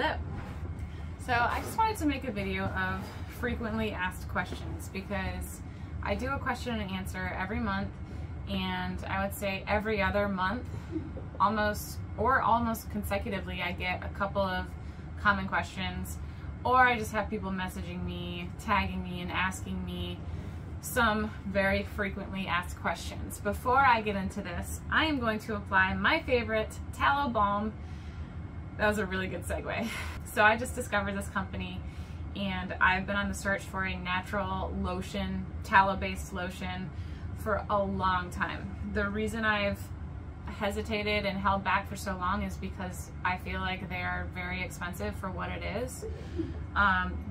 Hello. So I just wanted to make a video of frequently asked questions because I do a question and answer every month, and I would say every other month, almost consecutively, I get a couple of common questions, or I just have people messaging me, tagging me, and asking me some very frequently asked questions. Before I get into this, I am going to apply my favorite tallow balm. That was a really good segue. So I just discovered this company, and I've been on the search for a natural lotion, tallow-based lotion, for a long time. The reason I've hesitated and held back for so long is because I feel like they are very expensive for what it is.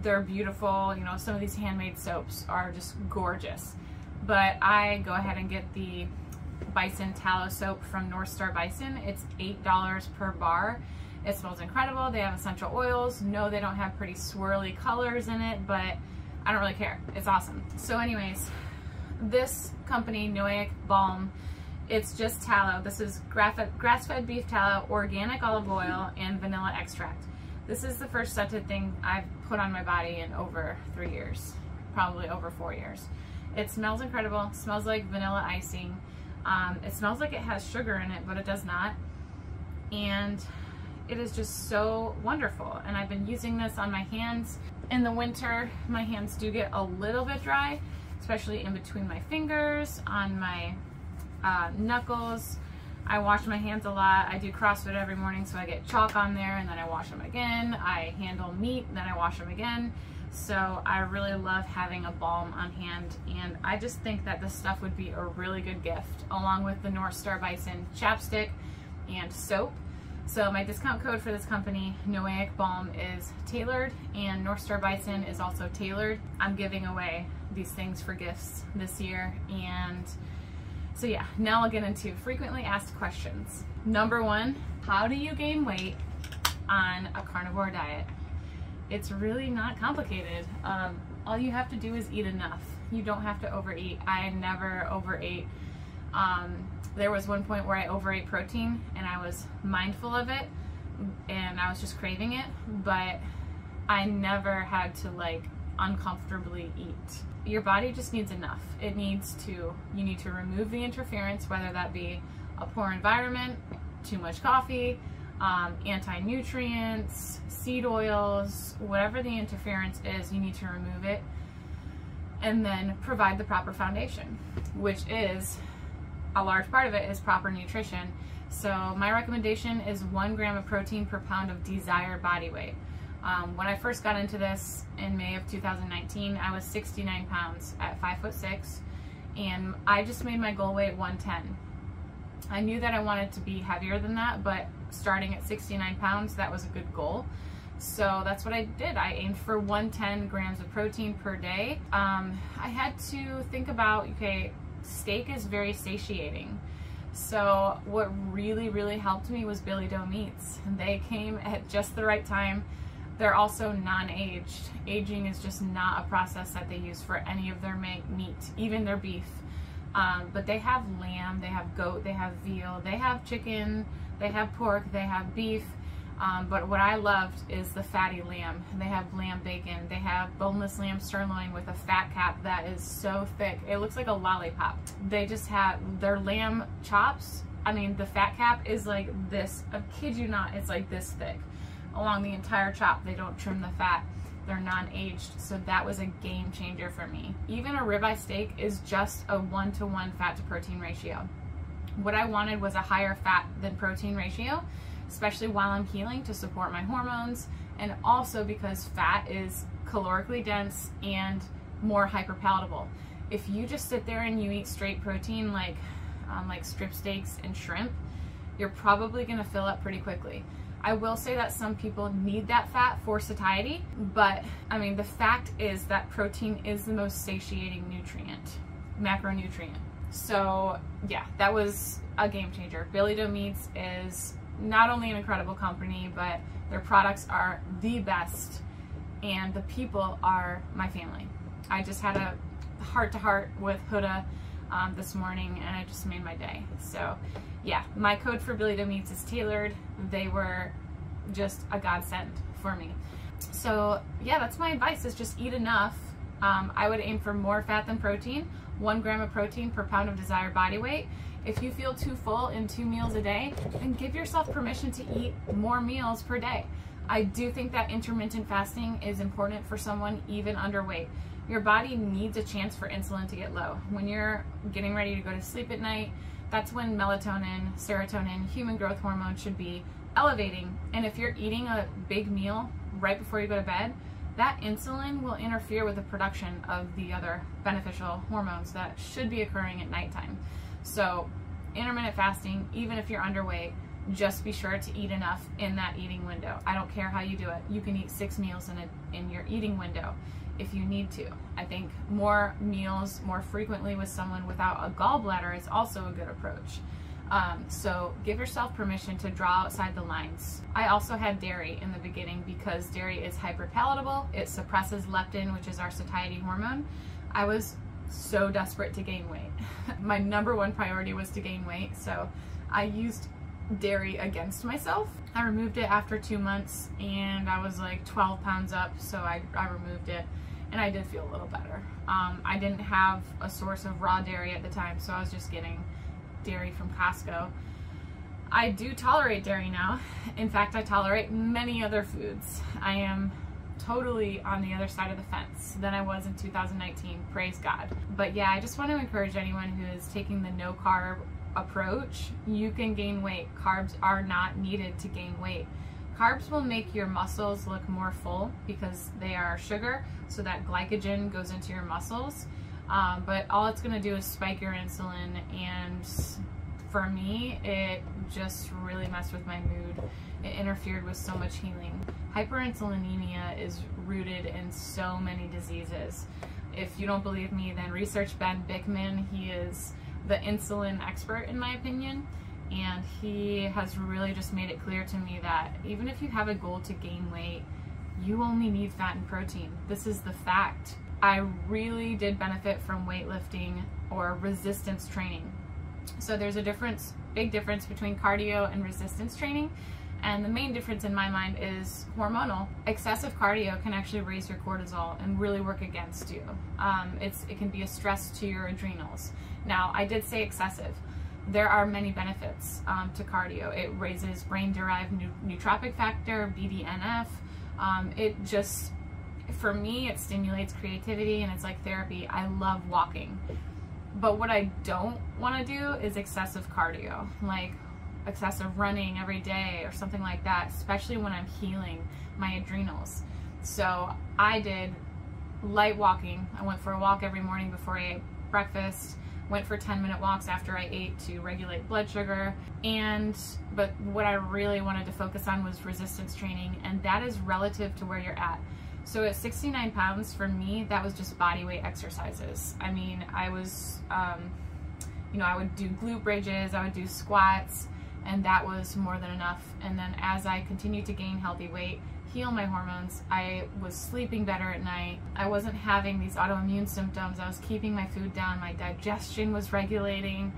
They're beautiful, you know, some of these handmade soaps are just gorgeous. But I go ahead and get the Bison tallow soap from North Star Bison. It's $8 per bar. It smells incredible. They have essential oils. No, they don't have pretty swirly colors in it, but I don't really care. It's awesome. So anyways, this company, Noahic Balm, it's just tallow. This is grass-fed beef tallow, organic olive oil, and vanilla extract. This is the first scented thing I've put on my body in over 3 years, probably over 4 years. It smells incredible. It smells like vanilla icing. It smells like it has sugar in it, but it does not. And it is just so wonderful. And I've been using this on my hands. In the winter, my hands do get a little bit dry, especially in between my fingers, on my knuckles. I wash my hands a lot. I do CrossFit every morning, so I get chalk on there and then I wash them again. I handle meat and then I wash them again. So I really love having a balm on hand, and I just think that this stuff would be a really good gift, along with the North Star Bison chapstick and soap. So my discount code for this company, Noahic Balm, is tailored, and North Star Bison is also tailored. I'm giving away these things for gifts this year, and so yeah, now I'll get into frequently asked questions. Number one, how do you gain weight on a carnivore diet? It's really not complicated. All you have to do is eat enough. You don't have to overeat. I never overate. There was one point where I overate protein and I was mindful of it and I was just craving it, but I never had to like uncomfortably eat. Your body just needs enough. You need to remove the interference, whether that be a poor environment, too much coffee, anti-nutrients, seed oils, whatever the interference is, you need to remove it and then provide the proper foundation, which is a large part of it is proper nutrition. So my recommendation is 1 gram of protein per pound of desired body weight. When I first got into this in May of 2019, I was 69 pounds at 5'6", and I just made my goal weight 110. I knew that I wanted to be heavier than that, but starting at 69 pounds, that was a good goal. So that's what I did. I aimed for 110 grams of protein per day. I had to think about, okay, steak is very satiating. So what really helped me was Billy Doe meats. They came at just the right time. They're also non-aged. Aging is just not a process that they use for any of their meat, even their beef. But they have lamb, they have goat, they have veal, they have chicken, they have pork, they have beef. But what I loved is the fatty lamb. They have lamb bacon. They have boneless lamb sirloin with a fat cap that is so thick. It looks like a lollipop. They just have their lamb chops. I mean, the fat cap is like this. I kid you not, it's like this thick. Along the entire chop, they don't trim the fat. They're non-aged, so that was a game changer for me. Even a ribeye steak is just a 1-to-1 fat to protein ratio. What I wanted was a higher fat than protein ratio, especially while I'm healing, to support my hormones, and also because fat is calorically dense and more hyperpalatable. If you just sit there and you eat straight protein like strip steaks and shrimp, you're probably gonna fill up pretty quickly. I will say that some people need that fat for satiety, but I mean, the fact is that protein is the most satiating nutrient, macronutrient. So yeah, that was a game changer. Billy Doe Meats is not only an incredible company, but their products are the best, and the people are my family. I just had a heart-to-heart with Huda this morning, and it just made my day. So yeah, my code for Billy Doe Meats is tailored. They were just a godsend for me. So yeah, that's my advice, is just eat enough. I would aim for more fat than protein, 1 gram of protein per pound of desired body weight. If you feel too full in 2 meals a day, then give yourself permission to eat more meals per day. I do think that intermittent fasting is important for someone even underweight. Your body needs a chance for insulin to get low. When you're getting ready to go to sleep at night, that's when melatonin, serotonin, human growth hormone should be elevating. And if you're eating a big meal right before you go to bed, that insulin will interfere with the production of the other beneficial hormones that should be occurring at nighttime. So intermittent fasting, even if you're underweight, just be sure to eat enough in that eating window. I don't care how you do it. You can eat 6 meals in your eating window if you need to. I think more meals more frequently with someone without a gallbladder is also a good approach. So give yourself permission to draw outside the lines. I also had dairy in the beginning because dairy is hyperpalatable. It suppresses leptin, which is our satiety hormone. I was so desperate to gain weight. My #1 priority was to gain weight, so I used dairy against myself. I removed it after 2 months and I was like 12 pounds up, so I removed it and I did feel a little better. I didn't have a source of raw dairy at the time, so I was just getting dairy from Costco. I do tolerate dairy now. In fact, I tolerate many other foods. I am totally on the other side of the fence than I was in 2019, praise God. But yeah, I just want to encourage anyone who is taking the no carb approach. You can gain weight. Carbs are not needed to gain weight. Carbs will make your muscles look more full because they are sugar, so that glycogen goes into your muscles. But all it's going to do is spike your insulin, and for me, it just really messed with my mood. It interfered with so much healing. Hyperinsulinemia is rooted in so many diseases. If you don't believe me, then research Ben Bickman. He is the insulin expert in my opinion, and he has really just made it clear to me that even if you have a goal to gain weight, you only need fat and protein. This is the fact. I really did benefit from weightlifting or resistance training. So there's a big difference between cardio and resistance training, and the main difference in my mind is hormonal. Excessive cardio can actually raise your cortisol and really work against you. It can be a stress to your adrenals. Now, I did say excessive. There are many benefits to cardio. It raises brain-derived nootropic factor, BDNF. For me, it stimulates creativity and it's like therapy. I love walking. But what I don't want to do is excessive cardio, like excessive running every day or something like that, especially when I'm healing my adrenals. So I did light walking. I went for a walk every morning before I ate breakfast, went for 10-minute walks after I ate to regulate blood sugar. But what I really wanted to focus on was resistance training, and that is relative to where you're at. So at 69 pounds, for me, that was just body weight exercises. I mean, I was, I would do glute bridges, I would do squats, and that was more than enough. And then as I continued to gain healthy weight, heal my hormones, I was sleeping better at night. I wasn't having these autoimmune symptoms. I was keeping my food down. My digestion was regulating.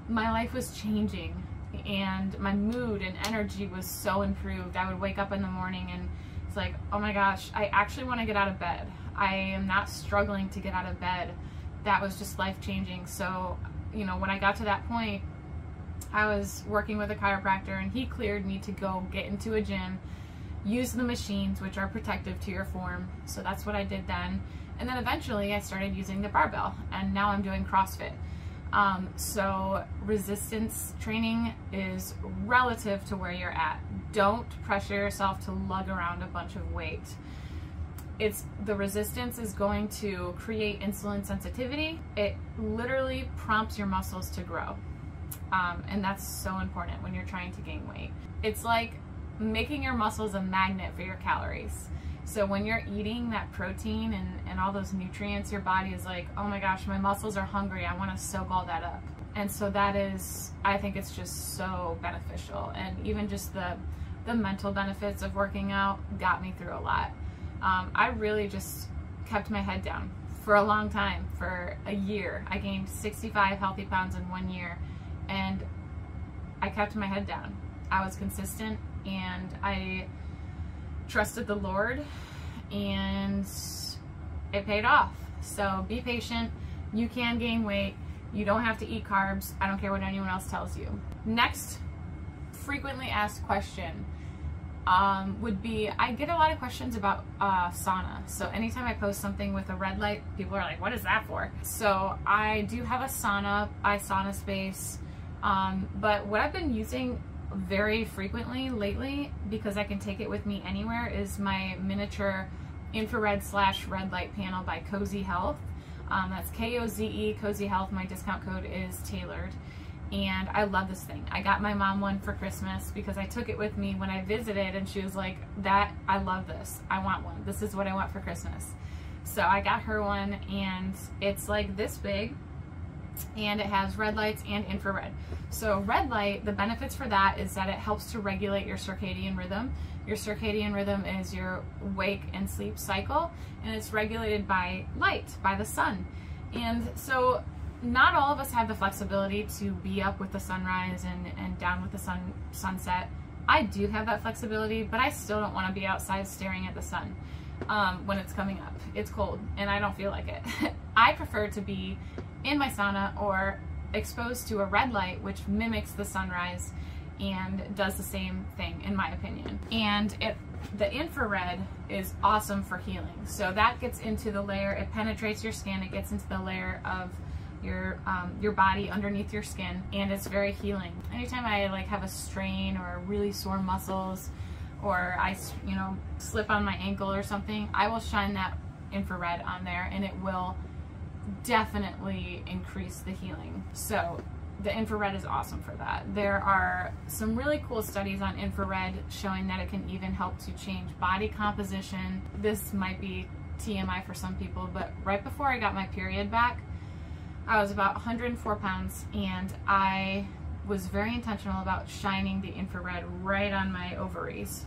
My life was changing, and my mood and energy was so improved. I would wake up in the morning and it's like, oh my gosh, I actually want to get out of bed. I am not struggling to get out of bed. That was just life-changing. So, when I got to that point, I was working with a chiropractor and he cleared me to go get into a gym, use the machines, which are protective to your form. So that's what I did then. And then eventually I started using the barbell, and now I'm doing CrossFit. So resistance training is relative to where you're at. Don't pressure yourself to lug around a bunch of weight. The resistance is going to create insulin sensitivity. It literally prompts your muscles to grow. And that's so important when you're trying to gain weight. It's like making your muscles a magnet for your calories. So when you're eating that protein and all those nutrients, your body is like, oh my gosh, my muscles are hungry. I want to soak all that up. And so I think it's just so beneficial. And even just the mental benefits of working out got me through a lot. I really just kept my head down for a long time. For a year, I gained 65 healthy pounds in 1 year, and I kept my head down. I was consistent, and trusted the Lord, and it paid off. So be patient. You can gain weight. You don't have to eat carbs. I don't care what anyone else tells you. Next frequently asked question would be, I get a lot of questions about sauna. So anytime I post something with a red light, people are like, what is that for? So I do have a sauna by Sauna Space, but what I've been using very frequently lately, because I can take it with me anywhere, is my miniature infrared / red light panel by Cozy Health. That's K-O-Z-E, Cozy Health. My discount code is tailored. And I love this thing. I got my mom one for Christmas because I took it with me when I visited, and she was like, I love this. I want one. This is what I want for Christmas. So I got her one, and it's like this big, and it has red lights and infrared. So red light, the benefits for that is that it helps to regulate your circadian rhythm. Your circadian rhythm is your wake and sleep cycle, and it's regulated by light, by the sun. And so not all of us have the flexibility to be up with the sunrise and down with the sunset. I do have that flexibility, but I still don't want to be outside staring at the sun when it's coming up. It's cold and I don't feel like it. I prefer to be in my sauna or exposed to a red light, which mimics the sunrise and does the same thing, in my opinion. And the infrared is awesome for healing. So that gets into the layer, it penetrates your skin, it gets into the layer of your body underneath your skin, and it's very healing. Anytime I have a strain or really sore muscles, or I slip on my ankle or something, I will shine that infrared on there, and it will definitely increase the healing. So the infrared is awesome for that. There are some really cool studies on infrared showing that it can even help to change body composition. This might be TMI for some people, but right before I got my period back, I was about 104 pounds, and I was very intentional about shining the infrared right on my ovaries.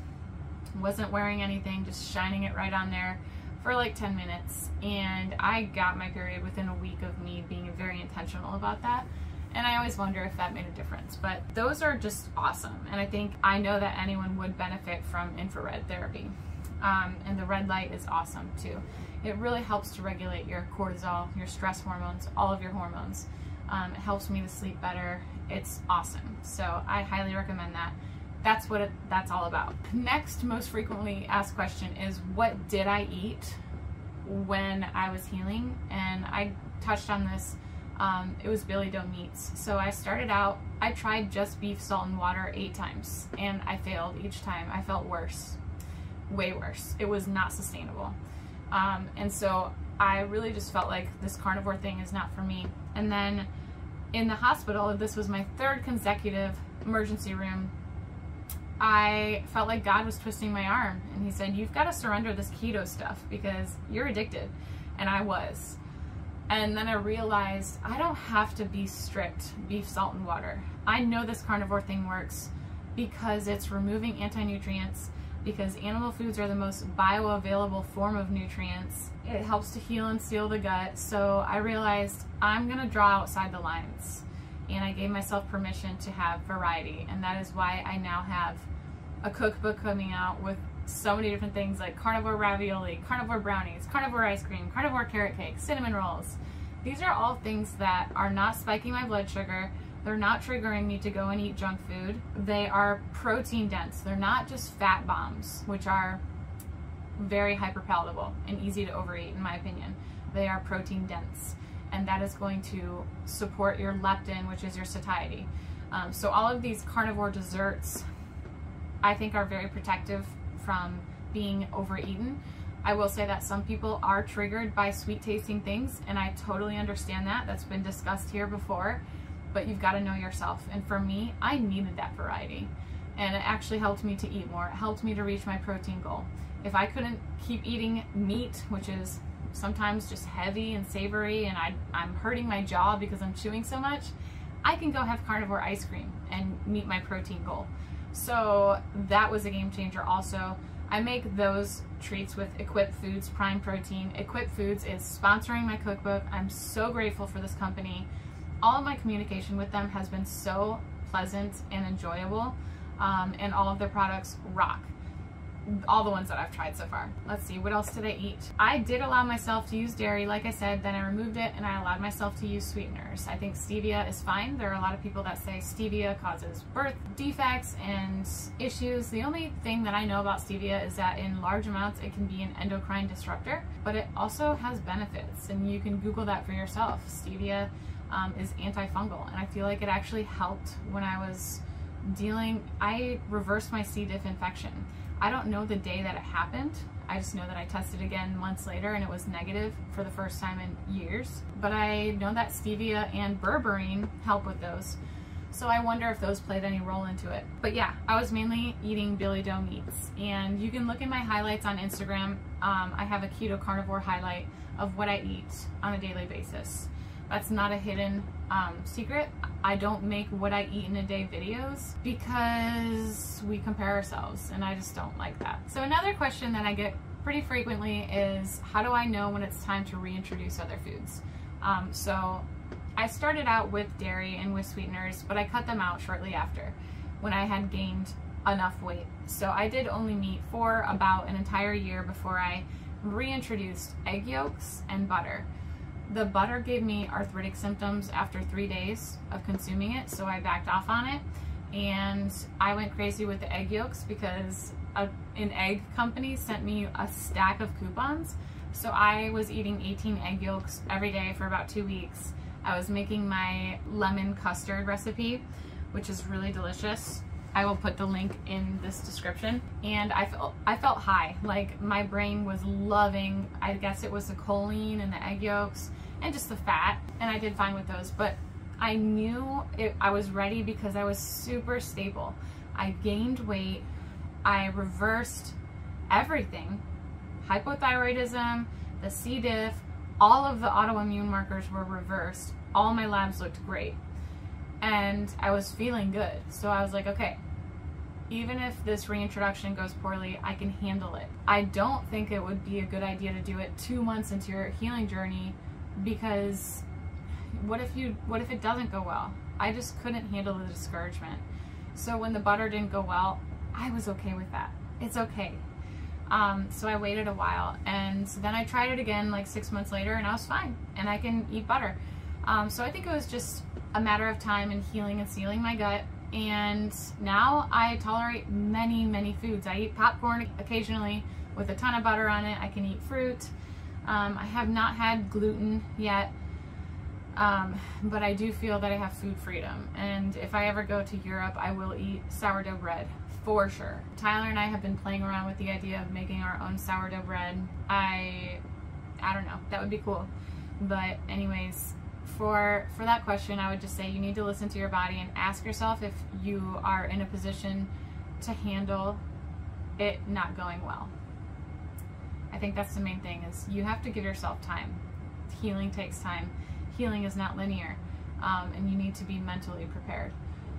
Wasn't wearing anything, just shining it right on there for like 10 minutes. And I got my period within a week of me being very intentional about that. And I always wonder if that made a difference. But those are just awesome. And I know that anyone would benefit from infrared therapy. And the red light is awesome too. It really helps to regulate your cortisol, your stress hormones, all of your hormones. It helps me to sleep better. It's awesome. So I highly recommend that. That's what that's all about. Next most frequently asked question is, what did I eat when I was healing? And I touched on this. It was Billy Doe meats. So I started out, I tried just beef, salt, and water 8 times, and I failed each time. I felt worse, way worse. It was not sustainable. And so I really just felt like this carnivore thing is not for me. And then in the hospital, this was my 3rd consecutive emergency room, I felt like God was twisting my arm, and he said, you've got to surrender this keto stuff because you're addicted. And I was. And then I realized I don't have to be strict beef, salt, and water. I know this carnivore thing works because it's removing anti-nutrients, because animal foods are the most bioavailable form of nutrients. It helps to heal and seal the gut. So I realized I'm gonna draw outside the lines, and I gave myself permission to have variety. And that is why I now have a cookbook coming out with so many different things like carnivore ravioli, carnivore brownies, carnivore ice cream, carnivore carrot cake, cinnamon rolls. These are all things that are not spiking my blood sugar. They're not triggering me to go and eat junk food. They are protein dense. They're not just fat bombs, which are very hyperpalatable and easy to overeat in my opinion. They are protein dense, and that is going to support your leptin, which is your satiety. So all of these carnivore desserts I think are very protective from being overeaten. I will say that some people are triggered by sweet tasting things, and I totally understand that. That's been discussed here before, but you've got to know yourself. And for me, I needed that variety, and it actually helped me to eat more. It helped me to reach my protein goal. If I couldn't keep eating meat, which is sometimes just heavy and savory, and I'm hurting my jaw because I'm chewing so much, I can go have carnivore ice cream and meet my protein goal. So that was a game changer also. I make those treats with Equip Foods Prime Protein. Equip Foods is sponsoring my cookbook. I'm so grateful for this company. All of my communication with them has been so pleasant and enjoyable, and all of their products rock. all the ones that I've tried so far. Let's see, what else did I eat? I did allow myself to use dairy, like I said, then I removed it and I allowed myself to use sweeteners. I think stevia is fine. There are a lot of people that say stevia causes birth defects and issues. The only thing that I know about stevia is that in large amounts it can be an endocrine disruptor, but it also has benefits, and you can Google that for yourself. Stevia is antifungal, and I feel like it actually helped when I was I reversed my CDiff infection. I don't know the day that it happened. I just know that I tested again months later and it was negative for the first time in years. But I know that stevia and berberine help with those. So I wonder if those played any role into it. But yeah, I was mainly eating Billy Doe meats. And you can look in my highlights on Instagram. I have a keto carnivore highlight of what I eat on a daily basis. That's not a hidden secret. I don't make what I eat in a day videos because we compare ourselves, and I just don't like that. So another question that I get pretty frequently is, how do I know when it's time to reintroduce other foods? So I started out with dairy and with sweeteners, but I cut them out shortly after when I had gained enough weight. So I did only meat for about an entire year before I reintroduced egg yolks and butter. The butter gave me arthritic symptoms after 3 days of consuming it, so I backed off on it. And I went crazy with the egg yolks because an egg company sent me a stack of coupons. So I was eating 18 egg yolks every day for about 2 weeks. I was making my lemon custard recipe, which is really delicious. I will put the link in this description. And I felt high, like my brain was loving, I guess it was the choline and the egg yolks and just the fat, and I did fine with those. But I knew I was ready because I was super stable. I gained weight, I reversed everything, hypothyroidism, the CDiff, all of the autoimmune markers were reversed. All my labs looked great. And I was feeling good. So I was like, okay, even if this reintroduction goes poorly, I can handle it. I don't think it would be a good idea to do it 2 months into your healing journey, because what if it doesn't go well? I just couldn't handle the discouragement. So when the butter didn't go well, I was okay with that. It's okay. So I waited a while, and then I tried it again like 6 months later, and I was fine, and I can eat butter. So I think it was just a matter of time and healing and sealing my gut. And now I tolerate many, many foods. I eat popcorn occasionally with a ton of butter on it. I can eat fruit. I have not had gluten yet, but I do feel that I have food freedom. And if I ever go to Europe, I will eat sourdough bread for sure. Tyler and I have been playing around with the idea of making our own sourdough bread. I don't know, that would be cool. But anyways, for that question, I would just say you need to listen to your body and ask yourself if you are in a position to handle it not going well. I think that's the main thing, is you have to give yourself time. Healing takes time. Healing is not linear, and you need to be mentally prepared.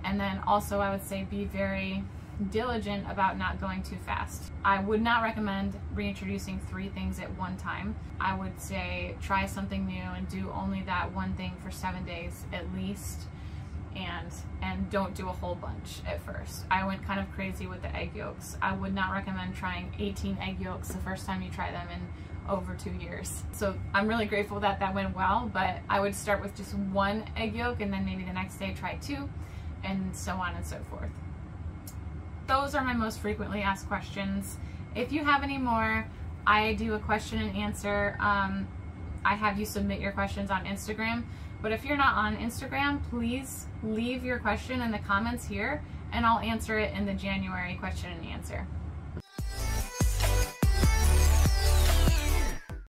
And then also I would say be very diligent about not going too fast. I would not recommend reintroducing 3 things at one time. I would say try something new and do only that one thing for 7 days at least, and don't do a whole bunch at first. I went kind of crazy with the egg yolks. I would not recommend trying 18 egg yolks the first time you try them in over 2 years. So I'm really grateful that that went well, but I would start with just 1 egg yolk and then maybe the next day try 2, and so on and so forth. Those are my most frequently asked questions. If you have any more, I do a question and answer. I have you submit your questions on Instagram, but if you're not on Instagram, please leave your question in the comments here and I'll answer it in the January question and answer.